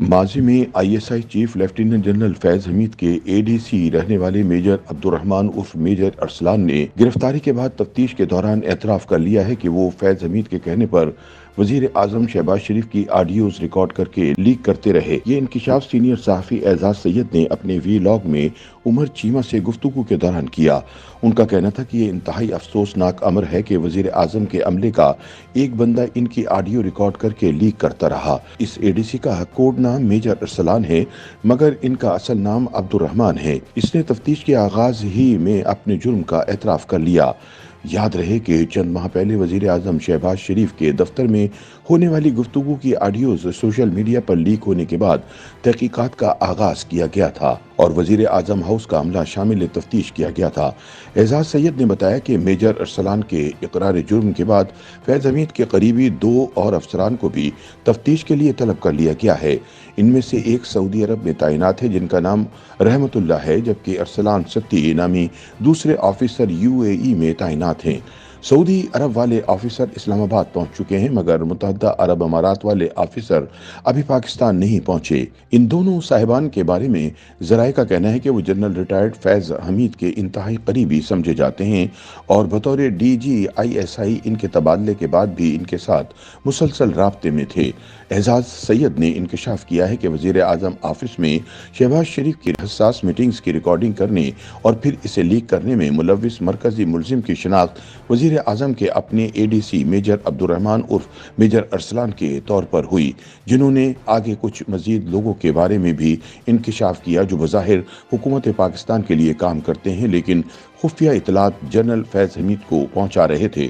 ماضی میں I S I chief lieutenant general Faiz Hameed کے اے ڈی سی رہنے والے میجر عبدالرحمان عرف میجر ارسلان نے گرفتاری کے بعد تفتیش کے دوران اعتراف کر لیا ہے کہ وہ فیض حمید کے کہنے پر وزیر اعظم شہباز شریف کی آڈیوز ریکارڈ کر کے لیک کرتے رہے۔ یہ انکشاف سینئر صحافی اعزاز سید نے اپنے وی لاگ میں عمر چیمہ سے گفتگو کے دوران کیا۔ ان کا کہنا تھا کہ یہ انتہائی افسوسناک امر ہے کہ وزیر اعظم کے عملے کا ایک بندہ ان کی آڈیو ریکارڈ کر کے لیک کرتا رہا۔ اس اے ڈی سی کا کوڈ نام میجر ارسلان ہے، مگر ان کا اصل نام عبدالرحمان ہے۔ اس نے تفتیش کے آغاز ہی میں اپنے جرم کا اعتراف کر لیا۔ یاد رہے کہ چند ماہ پہلے وزیر اعظم شہباز شریف کے دفتر میں ہونے والی گفتگو کی آڈیوز سوشل میڈیا پر لیک ہونے کے بعد تحقیقات کا آغاز کیا گیا تھا اور وزیر اعظم ہاؤس کا عملہ شامل تفتیش کیا گیا تھا۔ اعزاز سید نے بتایا کہ میجر ارسلان کے اقرار جرم کے بعد فیض حمید کے قریبی 2 اور افسران کو بھی تفتیش کے لیے طلب کر لیا گیا ہے۔ ان میں سے ایک سعودی عرب میں تعینات ہے جن کا نام رحمت اللہ ہے، جبکہ ارسلان ستی نامی دوسرے آفیسر UAE میں تعینات ہیں۔ سعودی عرب والے آفیسر اسلام آباد پہنچ چکے ہیں، مگر متحدہ عرب امارات والے آفیسر ابھی پاکستان نہیں پہنچے۔ ان دونوں صاحبان کے بارے میں ذرائع کا کہنا ہے کہ وہ جنرل ریٹائرڈ فیض حمید کے انتہائی قریبی سمجھے جاتے ہیں اور بطور DGISI ان کے تبادلے کے بعد بھی ان کے ساتھ مسلسل رابطے میں تھے۔ اعزاز سید نے انکشاف کیا ہے کہ وزیر اعظم آفس میں شہباز شریف کی حساس میٹنگز کی ریکارڈنگ کرنے اور پھر اسے لیک کرنے میں ملوث مرکزی ملزم کی شناخت وزیر اعظم کے اپنے ADC میجر عبدالرحمان عرف میجر ارسلان کے طور پر ہوئی، جنہوں نے آگے کچھ مزید لوگوں کے بارے میں بھی انکشاف کیا جو بظاہر حکومت پاکستان کے لیے کام کرتے ہیں لیکن خفیہ اطلاعات جنرل فیض حمید کو پہنچا رہے تھے۔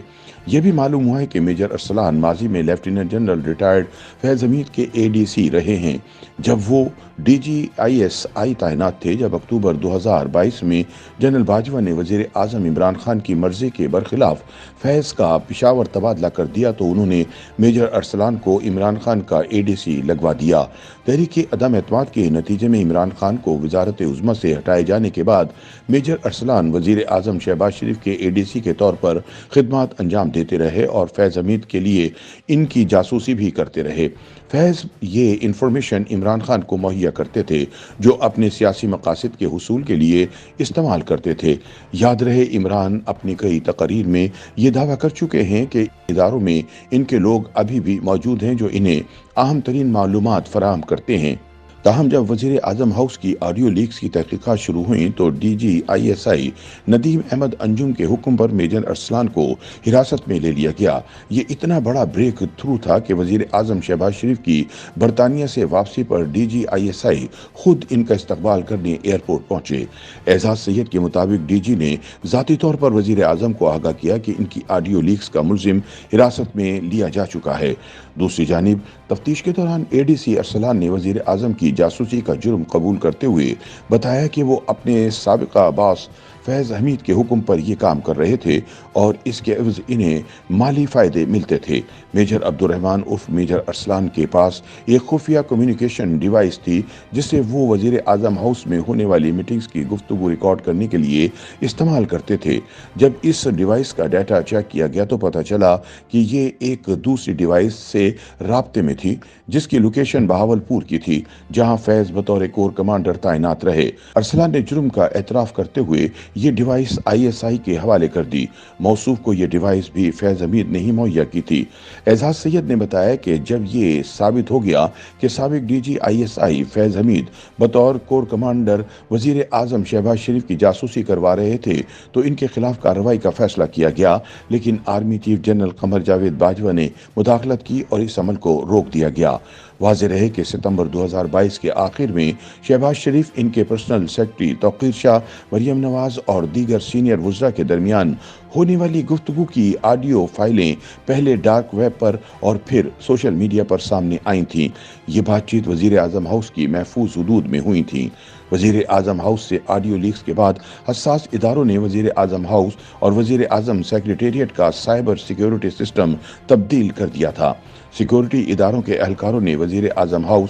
یہ بھی معلوم ہوا ہے کہ میجر ارسلان ماضی میں لیفٹیننٹ جنرل ریٹائرڈ فیض حمید کے ADC رہے ہیں جب وہ DGISI تعینات تھے۔ جب اکتوبر 2022 میں جنرل باجوہ نے وزیر اعظم عمران خان کی مرضی کے برخلاف فیض کا پشاور تبادلہ کر دیا تو انہوں نے میجر ارسلان کو عمران خان کا ADC لگوا دیا۔ تحریک عدم اعتماد کے نتیجے میں عمران خان کو وزارت عظمیٰ سے ہٹائے جانے کے بعد میجر ارسلان وزیر اعظم شہباز شریف کے ADC کے طور پر خدمات انجام دیتے رہے اور فیض حمید کے لیے ان کی جاسوسی بھی کرتے رہے۔ فیض یہ انفارمیشن عمران خان کو مہیا کرتے تھے جو اپنے سیاسی مقاصد کے حصول کے لیے استعمال کرتے تھے۔ یاد رہے عمران اپنی کئی تقاریر میں یہ دعویٰ کر چکے ہیں کہ اداروں میں ان کے لوگ ابھی بھی موجود ہیں جو انہیں اہم ترین معلومات فراہم کرتے ہیں۔ تاہم جب وزیر اعظم ہاؤس کی آڈیو لیکس کی تحقیقات شروع ہوئیں تو DGISI ندیم احمد انجم کے حکم پر میجر ارسلان کو حراست میں لے لیا گیا۔ یہ اتنا بڑا بریک تھرو تھا کہ وزیر اعظم شہباز شریف کی برطانیہ سے واپسی پر DGISI خود ان کا استقبال کرنے ایئرپورٹ پہنچے۔ اعزاز سید کے مطابق DG نے ذاتی طور پر وزیر اعظم کو آگاہ کیا کہ ان کی آڈیو لیکس کا ملزم حراست میں لیا جا چکا ہے۔ دوسری جانب تفتیش کے دوران ADC ارسلان نے وزیر اعظم کی جاسوسی کا جرم قبول کرتے ہوئے بتایا کہ وہ اپنے سابقہ باس فیض حمید کے حکم پر یہ کام کر رہے تھے اور اس کے عوض انہیں مالی فائدے ملتے تھے۔ میجر عبدالرحمان عرف میجر ارسلان کے پاس ایک خفیہ کمیونیکیشن ڈیوائس تھی جسے وہ وزیر اعظم ہاؤس میں ہونے والی میٹنگز کی گفتگو ریکارڈ کرنے کے لیے استعمال کرتے تھے۔ جب اس ڈیوائس کا ڈیٹا چیک کیا گیا تو پتہ چلا کہ یہ ایک دوسری ڈیوائس سے رابطے میں تھی جس کی لوکیشن بہاولپور کی تھی جہاں فیض بطور کور کمانڈر تعینات رہے۔ ارسلان نے جرم کا اعتراف کرتے ہوئے یہ ڈیوائس ISI کے حوالے کر دی۔ موصوف کو یہ ڈیوائس بھی فیض حمید نے ہی مہیا کی تھی۔ اعزاز سید نے بتایا کہ جب یہ ثابت ہو گیا کہ سابق DGISI فیض حمید بطور کور کمانڈر وزیر اعظم شہباز شریف کی جاسوسی کروا رہے تھے تو ان کے خلاف کارروائی کا فیصلہ کیا گیا، لیکن army chief general Qamar Javed Bajwa نے مداخلت کی اور اس عمل کو روک دیا گیا۔ واضح رہے کہ ستمبر 2022 کے آخر میں شہباز شریف، ان کے پرسنل سیکرٹری توقیر شاہ، مریم نواز اور دیگر سینئر وزراء کے درمیان ہونے والی گفتگو کی آڈیو فائلیں پہلے ڈارک ویب پر اور پھر سوشل میڈیا پر سامنے آئی تھیں۔ یہ بات چیت وزیر اعظم ہاؤس کی محفوظ حدود میں ہوئی تھیں۔ وزیر اعظم ہاؤس سے آڈیو لیکس کے بعد حساس اداروں نے وزیر اعظم ہاؤس اور وزیر اعظم سیکریٹریٹ کا سائبر سیکیورٹی سسٹم تبدیل کر دیا تھا۔ سیکیورٹی اداروں کے اہلکاروں نے وزیر اعظم ہاؤس